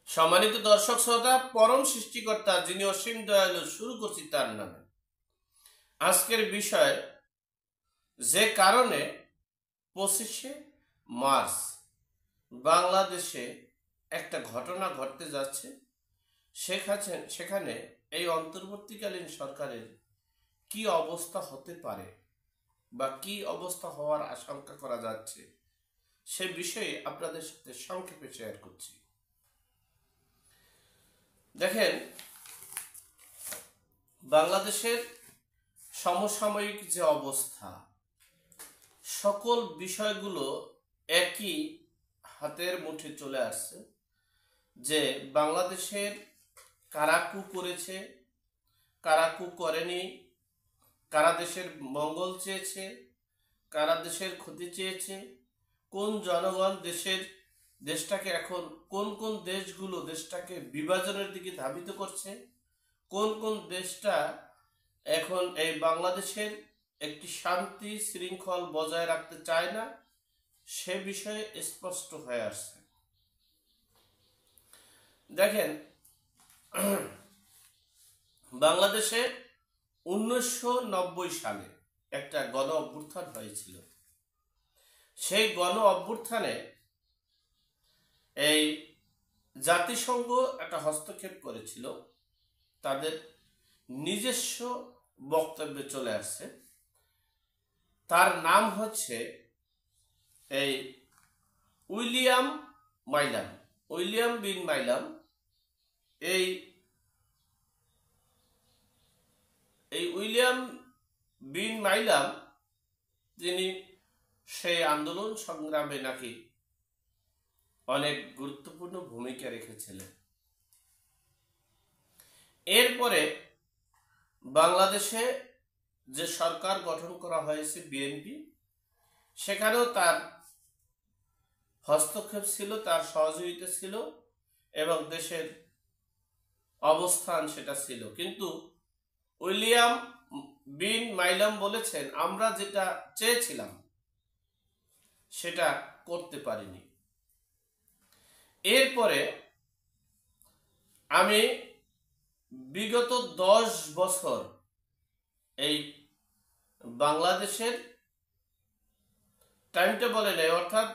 সম্মানিত দর্শক শ্রোতা, পরম সৃষ্টিকর্তা যিনি অসীম দয়ালু, শুরু করছি তার নামে। আজকের বিষয়, যে কারণে 25শে মার্চ বাংলাদেশে একটা ঘটনা ঘটতে যাচ্ছে, সেখানে এই অন্তর্বর্তীকালীন সরকারের কি অবস্থা হতে পারে বা কি অবস্থা হওয়ার আশঙ্কা করা যাচ্ছে, সে বিষয়ে আপনাদের সাথে সংক্ষেপে শেয়ার করছি। দেখেন, বাংলাদেশের সমসাময়িক যে অবস্থা, সকল বিষয়গুলো একই হাতের মুঠে চলে আসছে। যে বাংলাদেশের কারা কু করেছে, কারা কু করেনি, কারা দেশের মঙ্গল চেয়েছে, কারা দেশের ক্ষতি চেয়েছে, কোন জনগণ দেশটাকে এখন কোন কোন দেশগুলো দেশটাকে বিভাজনের দিকে ধাবিত করছে, কোন কোন দেশটা এখন এই বাংলাদেশের একটি শান্তি শৃঙ্খল বজায় রাখতে চায় না, সে বিষয়ে স্পষ্ট হয়ে আসছে। দেখেন, বাংলাদেশে 1990 সালে একটা গণ অভ্যুত্থান হয়েছিল। সেই গণ অভ্যুত্থানে এই জাতিসংঘ একটা হস্তক্ষেপ করেছিল, তাদের নিজস্ব বক্তব্যে চলে আসছে। তার নাম হচ্ছে এই উইলিয়াম বিন মাইলাম। এই উইলিয়াম বিন মাইলাম তিনি সেই আন্দোলন সংগ্রামে নাকি অনেক গুরুত্বপূর্ণ ভূমিকা রেখেছিলেন। এরপরে বাংলাদেশে যে সরকার গঠন করা হয়েছে বিএনপি, সেখানেও তার হস্তক্ষেপ ছিল, তার সহযোগিতা ছিল এবং দেশের অবস্থান সেটা ছিল। কিন্তু উইলিয়াম বিন মাইলাম বলেছেন, আমরা যেটা চেয়েছিলাম সেটা করতে পারিনি। এরপরে আমি বিগত 10 বছর এই বাংলাদেশের টাইমটা বলে নেই, অর্থাৎ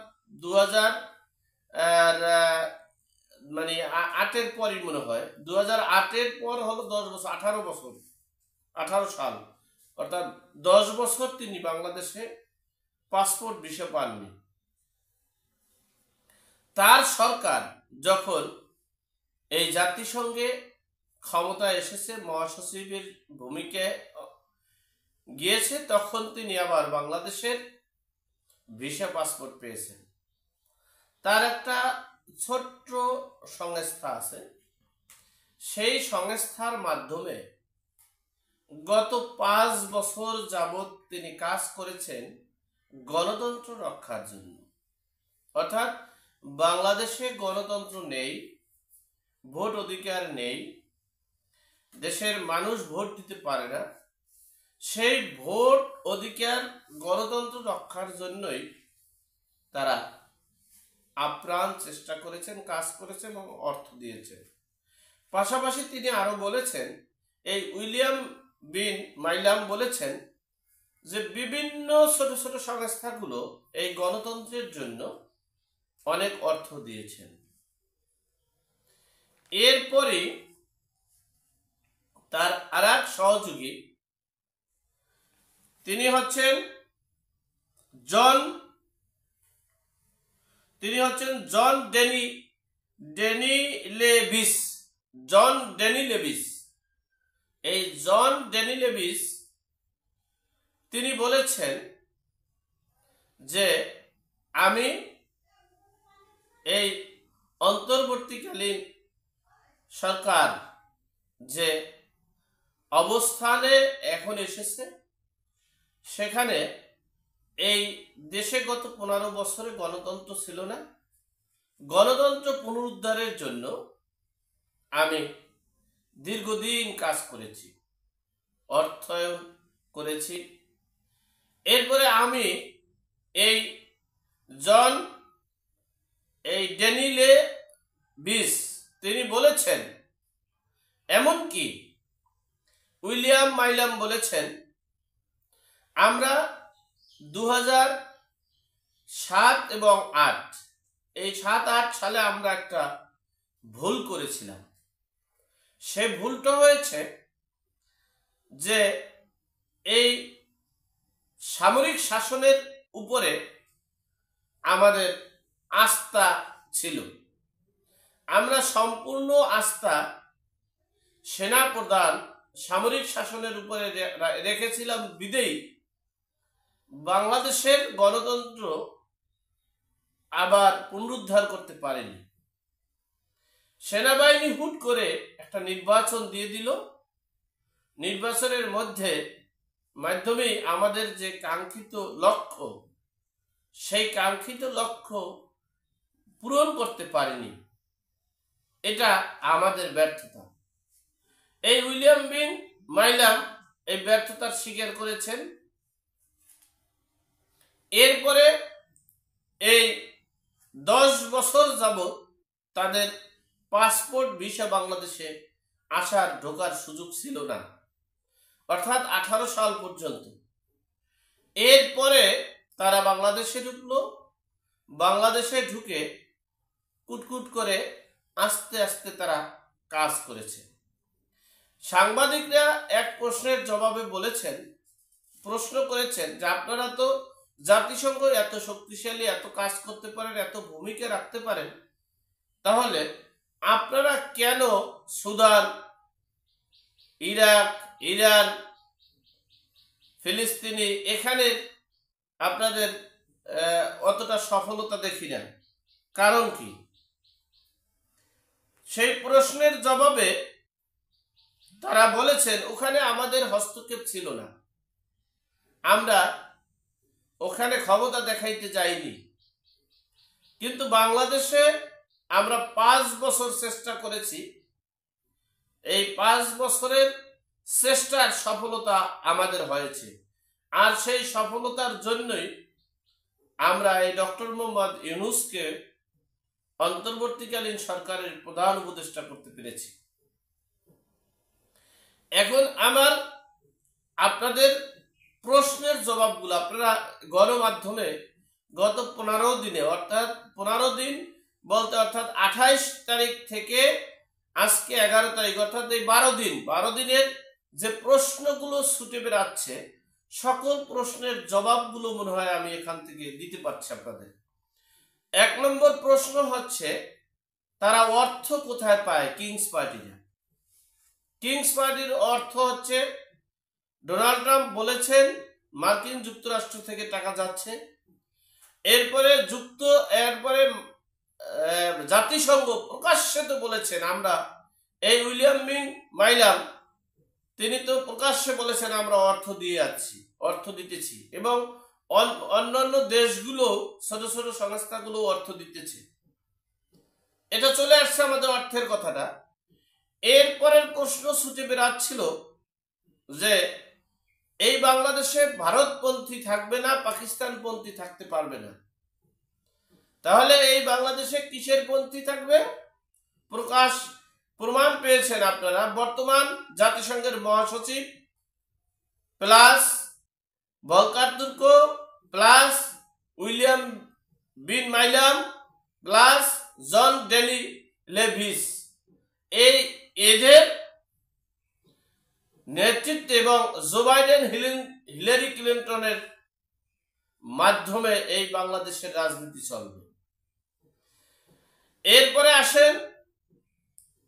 2008-এর পরই মনে হয়, 2008-এর পর হলো 10 বছর, 18 সাল, অর্থাৎ 10 বছর তিনি বাংলাদেশে পাসপোর্ট ভিসা পাননি। তার সরকার যখন এই জাতিসংঘে ক্ষমতায় এসেছে, মহাসচিবের ভূমিকায় গিয়েছে, তখন তিনি আবার বাংলাদেশের ভিসা পাসপোর্ট পেয়েছেন। তার একটা ছোট্ট সংস্থা আছে, সেই সংস্থার মাধ্যমে গত 5 বছর যাবৎ তিনি কাজ করেছেন গণতন্ত্র রক্ষার জন্য। অর্থাৎ বাংলাদেশে গণতন্ত্র নেই, ভোট অধিকার নেই, দেশের মানুষ ভোট দিতে পারে না। সেই ভোট অধিকার, গণতন্ত্র রক্ষার জন্যই তারা আপ্রাণ চেষ্টা করেছেন, কাজ করেছেন এবং অর্থ দিয়েছেন। পাশাপাশি তিনি আরো বলেছেন, এই উইলিয়াম বিন মাইলাম বলেছেন যে বিভিন্ন ছোট ছোট সংস্থাগুলো এই গণতন্ত্রের জন্য অনেক অর্থ দিয়েছেন। এরপরে তার আরেক সহযোগী, তিনি হচ্ছেন জন ডেনি লেভিস। এই জন ডেনি লেভিস তিনি বলেছেন যে আমি এই অন্তর্বর্তীকালীন সরকার যে অবস্থানে এখন এসেছে, সেখানে এই দেশে গত 15 বছরে গণতন্ত্র ছিল না। গণতন্ত্র পুনরুদ্ধারের জন্য আমি দীর্ঘদিন কাজ করেছি, অর্থায়ন করেছি। এরপরে আমি এই ডেনি লেভিস তিনি বলেছেন, এমনকি উইলিয়াম মাইলাম বলেছেন, আমরা 2007 এবং 8 এই 7-8 সালে আমরা একটা ভুল করেছিলাম। সে ভুলটা হয়েছে যে এই সামরিক শাসনের উপরে আমাদের আস্থা ছিল। আমরা সম্পূর্ণ আস্থা সেনা প্রধান সামরিক শাসনের উপরে রেখেছিলাম বিদেই বাংলাদেশের গণতন্ত্র আবার পুনরুদ্ধার করতে পারেনি। সেনাবাহিনী হুট করে একটা নির্বাচন দিয়ে দিল। নির্বাচনের মাধ্যমে আমাদের যে কাঙ্ক্ষিত লক্ষ্য, সেই কাঙ্ক্ষিত লক্ষ্য পূরণ করতে পারেনি। এটা আমাদের ব্যর্থতা। এই উইলিয়াম বিন মাইলাম এই ব্যর্থতার স্বীকার করেছেন। এরপরে এই 10 বছর যাবৎ তাদের পাসপোর্ট ভিসা বাংলাদেশে আসার ঢোকার সুযোগ ছিল না, অর্থাৎ 18 সাল পর্যন্ত। এরপরে তারা বাংলাদেশে ঢুকলো। বাংলাদেশে ঢুকে কুটকুট করে আস্তে আস্তে তারা কাজ করেছে। সাংবাদিকরা এক প্রশ্নের জবাবে প্রশ্ন করেছেন যে আপনারা তো জাতিসংঘ এত শক্তিশালী, এত কাজ করতে পারেন, এত ভূমিকা রাখতে পারেন, তাহলে আপনারা কেন সুদান, ইরাক, ইরান, ফিলিস্তিনি এখানে আপনাদের অতটা সফলতা দেখি না? কারণ কি? সেই প্রশ্নের জবাবে তারা বলেছেন, ওখানে আমাদের হস্তক্ষেপ ছিল না, আমরা ওখানে ক্ষমতা দেখাইতে যাইনি। কিন্তু বাংলাদেশে আমরা 5 বছর চেষ্টা করেছি। এই 5 বছরের চেষ্টার সফলতা আমাদের হয়েছে। আর সেই সফলতার জন্যই আমরা এই ডক্টর মোহাম্মদ ইউনূসকে অন্তর্বর্তীকালীন সরকারের প্রধান উপদেষ্টা করতে পেরেছি। এখন আমার আপনাদের প্রশ্নের জবাবগুলো আপনারা গণমাধ্যমে গত 15 দিনে, অর্থাৎ 15 দিন বলতে অর্থাৎ 28 তারিখ থেকে আজকে 11 তারিখ, অর্থাৎ এই 12 দিনের যে প্রশ্নগুলো ছুটে বেড়াচ্ছে, সকল প্রশ্নের জবাবগুলো মনে হয় আমি এখান থেকে দিতে পারছি আপনাদের। 1 নম্বর প্রশ্ন হচ্ছে, তারা অর্থ কোথায় পায় কিংস পার্টিরা? কিংস পার্টির অর্থ হচ্ছে, ডোনাল্ড ট্রাম্প বলেছেন মার্কিন যুক্তরাষ্ট্র থেকে টাকা যাচ্ছে। এরপরে জাতিসংঘ প্রকাশ্যে তো বলেছেন, আমরা এই উইলিয়াম বিন মাইলাম তিনি তো প্রকাশ্যে বলেছেন আমরা অর্থ দিতেছি, এবং অন্যান্য দেশগুলো, ছোট ছোট সংস্থাগুলো অর্থ দিতেছে। এটা চলে আসছে আমাদের অর্থের কথাটা। এরপরের প্রশ্ন ছুটে বেড়াচ্ছিল যে এই বাংলাদেশে ভারতপন্থী থাকবে না, পাকিস্তানপন্থী থাকতে পারবে না। তাহলে এই বাংলাদেশে কিসের পন্থী থাকবে? প্রমাণ পেয়েছেন আপনারা। বর্তমান জাতিসংঘের মহাসচিব plus Volker Turk plus William Bean Milam plus John Daly Lewis, এদের নেতৃত্বে এবং জো বাইডেন, হিলারি ক্লিন্টনের মাধ্যমে এই বাংলাদেশের রাজনীতি চলবে। এরপরে আসেন,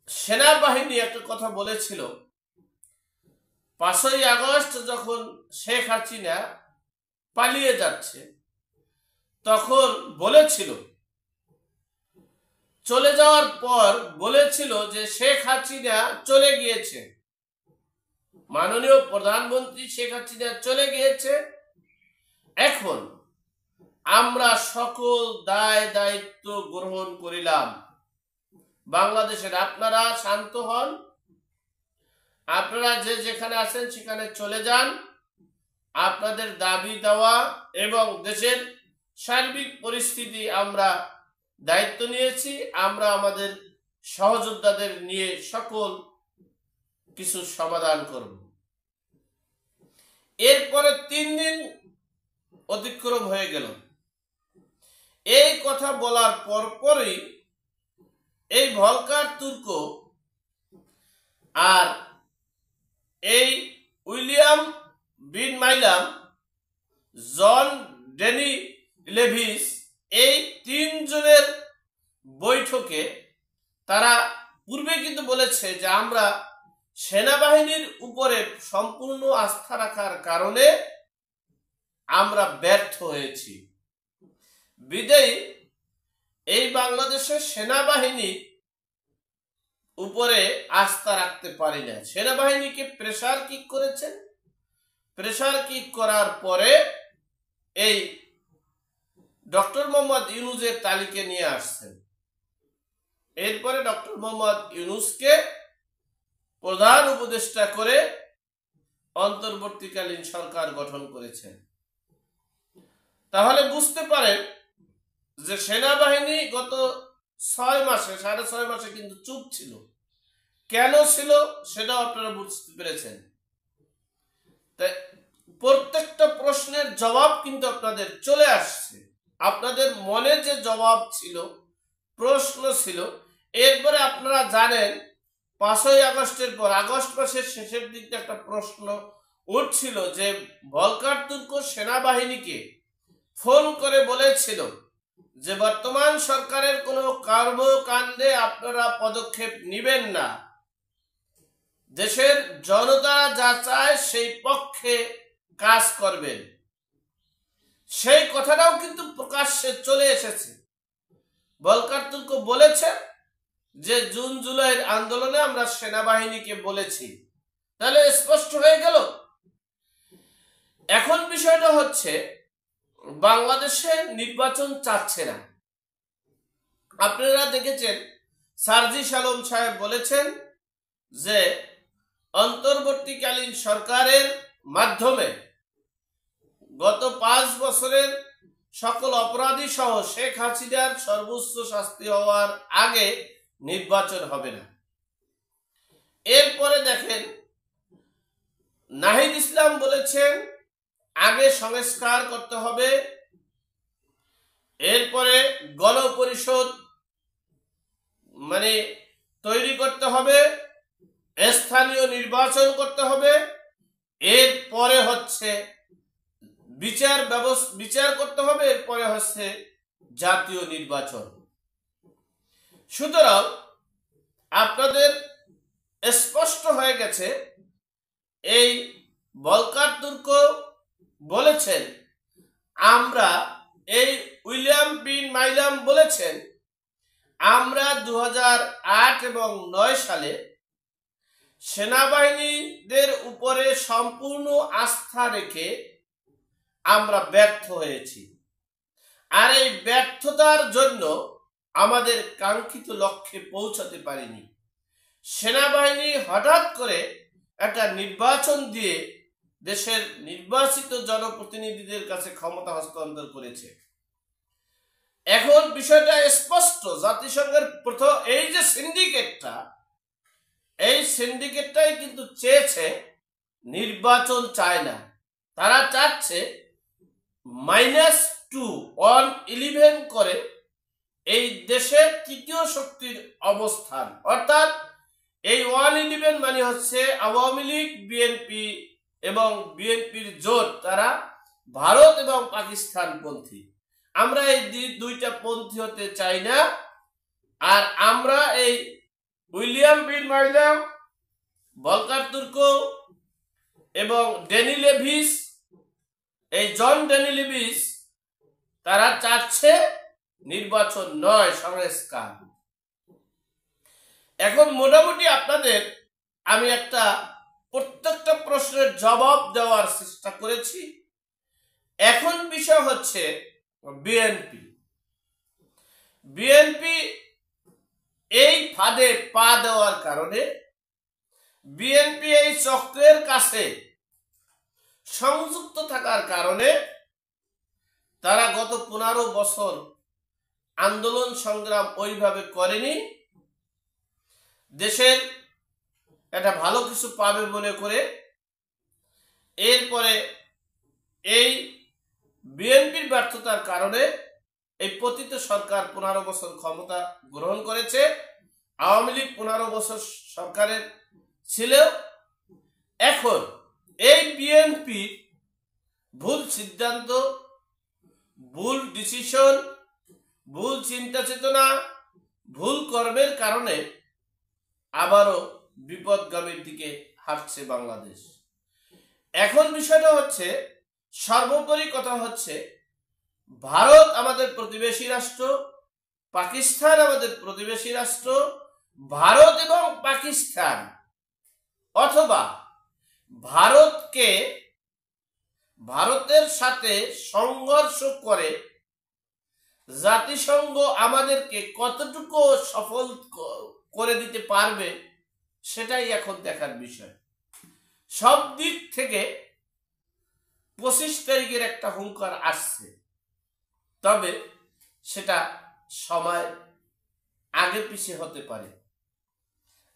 সেনাবাহিনী একটা কথা বলেছিল 5ই আগস্ট যখন শেখ হাসিনা পালিয়ে যাচ্ছে, তখন বলেছিল, চলে যাওয়ার পর বলেছিল যে শেখ হাসিনা চলে গিয়েছে, মাননীয় প্রধানমন্ত্রী শেখ হাসিনা চলে গিয়েছে, এখন আমরা সকল দায় দায়িত্ব গ্রহণ করিলাম। বাংলাদেশের আপনারা শান্ত হন, আপনারা যেখানে আছেন সেখানে চলে যান, আপনাদের দাবি দেওয়া এবং দেশের সার্বিক পরিস্থিতি আমরা দায়িত্ব নিয়েছি, আমরা আমাদের সহযোদ্ধাদের নিয়ে সকল কিছু সমাধান করব। এরপরে 3 দিন অতিক্রম হয়ে গেল। এই কথা বলার পরপরই এই ভলকার তুর্ক আর এই উইলিয়াম বিন মাইলাম, জন ডেনি লেভিস, এই 3 জনের বৈঠকে তারা পূর্বে কিন্তু বলেছে যে আমরা সেনাবাহিনীর উপরে সম্পূর্ণ আস্থা রাখার কারণে আমরা ব্যর্থ হয়েছি, বিদায়ী এই বাংলাদেশের সেনাবাহিনী উপরে আস্থা রাখতে পারি না। সেনাবাহিনীকে প্রেসার কিক করেছেন। প্রেসার কিক করার পরে এই ডক্টর মোহাম্মদ ইউনূসের তালিকা নিয়ে আসছেন। এরপরে ডক্টর মোহাম্মদ ইউনূসকে প্রধান উপদেষ্টা করে অন্তর্বর্তীকালীন সরকার গঠন করেছেন। তাহলে বুঝতে পারেন যে সেনাবাহিনী গত 6 মাসে, 6.5 মাসে কিন্তু চুপ ছিল। কেন ছিল সেটাও আপনারা বুঝতে পেরেছেন। তাই প্রত্যেকটা প্রশ্নের জবাব কিন্তু আপনাদের চলে আসছে। আপনাদের মনে যে জবাব ছিল, প্রশ্ন ছিল, এরপরে আপনারা জানেন 5ই আগস্টের পর আগস্ট মাসের শেষের দিকে একটা প্রশ্ন উঠছিল যে ভলকার তুর্ক সেনাবাহিনীকে ফোন করে বলেছিল যে বর্তমান সরকারের কোনো কর্মকাণ্ডে আপনারা পদক্ষেপ নেবেন না, দেশের জনতা যা চায় সেই পক্ষে কাজ করবেন। সেই কথাটাও কিন্তু প্রকাশ্যে চলে এসেছে। ভলকার তুর্ক বলেছে যে জুন জুলাইয়ের আন্দোলনে আমরা সেনাবাহিনীকে বলেছি। তাহলে স্পষ্ট হয়ে গেল। এখন বিষয়টা হচ্ছে বাংলাদেশে নির্বাচন চাচ্ছে না। আপনারা দেখেছেন সার্জিস আলম সাহেব বলেছেন যে অন্তর্বর্তীকালীন সরকারের মাধ্যমে গত 5 বছরের সকল অপরাধী সহ শেখ হাসিনার সর্বোচ্চ শাস্তি হওয়ার আগে নির্বাচন হবে না। এরপরে দেখেন নাহিদ ইসলাম বলেছেন আগে সংস্কার করতে হবে, এরপরে গণপরিষদ তৈরি করতে হবে, স্থানীয় নির্বাচন করতে হবে, এরপরে হচ্ছে বিচার করতে হবে, এরপরে হচ্ছে জাতীয় নির্বাচন। সুতরাং আপনাদের স্পষ্ট হয়ে গেছে এই ভলকার তুর্ক বলেছেন আমরা, এই উইলিয়াম বিন মাইলাম বলেছেন আমরা 2008 এবং 9 সালে সেনাবাহিনীদের উপরে সম্পূর্ণ আস্থা রেখে আমরা ব্যর্থ হয়েছি, আর এই ব্যর্থতার জন্য আমাদের কাঙ্ক্ষিত লক্ষ্যে পৌঁছাতে পারিনি। সেনাবাহিনী হঠাৎ করে একটা নির্বাচন দিয়ে দেশের নির্বাচিত জনপ্রতিনিধিদের কাছে ক্ষমতা হস্তান্তর করেছে। এখন বিষয়টা স্পষ্ট, জাতিসংঘের প্রথম এই যে সিন্ডিকেটটাই কিন্তু চেয়েছে নির্বাচন চায় না। তারা চাচ্ছে -2 111 করে এই দেশের তৃতীয় শক্তির অবস্থান, অর্থাৎ এই 111 মানে হচ্ছে আওয়ামী লীগ, বিএনপি এবং বিএনপির জোট। তারা ভারত এবং পাকিস্তান পন্থী। আমরা এই দুইটা পন্থী হতে চাই না। আর আমরা এই William Bean Milam, Volker Turk এবং ডেনি লেভিস, এই জন ডেনি লেভিস, তারা চাচ্ছে নির্বাচন নয়, সংস্কার। এখন মোটামুটি আপনাদের আমি প্রত্যেকটা প্রশ্নের জবাব দেওয়ার চেষ্টা করেছি। এখন বিষয় হচ্ছে বিএনপি এই ফাঁদে পা দেওয়ার কারণে, বিএনপি এই চক্রের কাছে সংযুক্ত থাকার কারণে তারা গত 15 বছর আন্দোলন সংগ্রাম ওইভাবে করেনি, দেশের একটা ভালো কিছু পাবে মনে করে এরপরে এই বিএনপির ব্যর্থতার কারণে এই পতিত সরকার 15 বছর ক্ষমতা গ্রহণ করেছে। আওয়ামী লীগ 15 বছর সরকারের ছিল। এখন এই বিএনপি ভুল সিদ্ধান্ত, ভুল ডিসিশন, ভুল চিন্তা চেতনা, ভুল কর্মের কারণে আবারও বিপদগামীর দিকে হাঁটছে বাংলাদেশ। এখন বিষয়টা হচ্ছে, সর্বোপরি কথা হচ্ছে, ভারত আমাদের প্রতিবেশী রাষ্ট্র, পাকিস্তান আমাদের প্রতিবেশী রাষ্ট্র। ভারত এবং পাকিস্তান অথবা ভারতের সাথে সংঘর্ষ করে জাতিসংঘ আমাদেরকে কতটুকু সফল করে দিতে পারবে সেটাই এখন দেখার বিষয়। সব দিক থেকে 25 তারিখের একটা হুঙ্কার আসছে, তবে সেটা সময় আগে পিছিয়ে হতে পারে।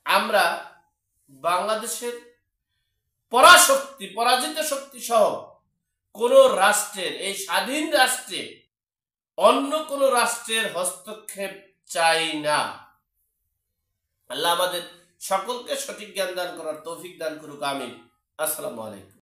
আমরা বাংলাদেশের পরাজিত শক্তি সহ কোন রাষ্ট্রের, এই স্বাধীন রাষ্ট্রে অন্য কোন রাষ্ট্রের হস্তক্ষেপ চাই না। আল্লাহ আমাদের সকলকে সঠিক জ্ঞান দান করার তৌফিক দান করুক, আমিন। আসসালামু আলাইকুম।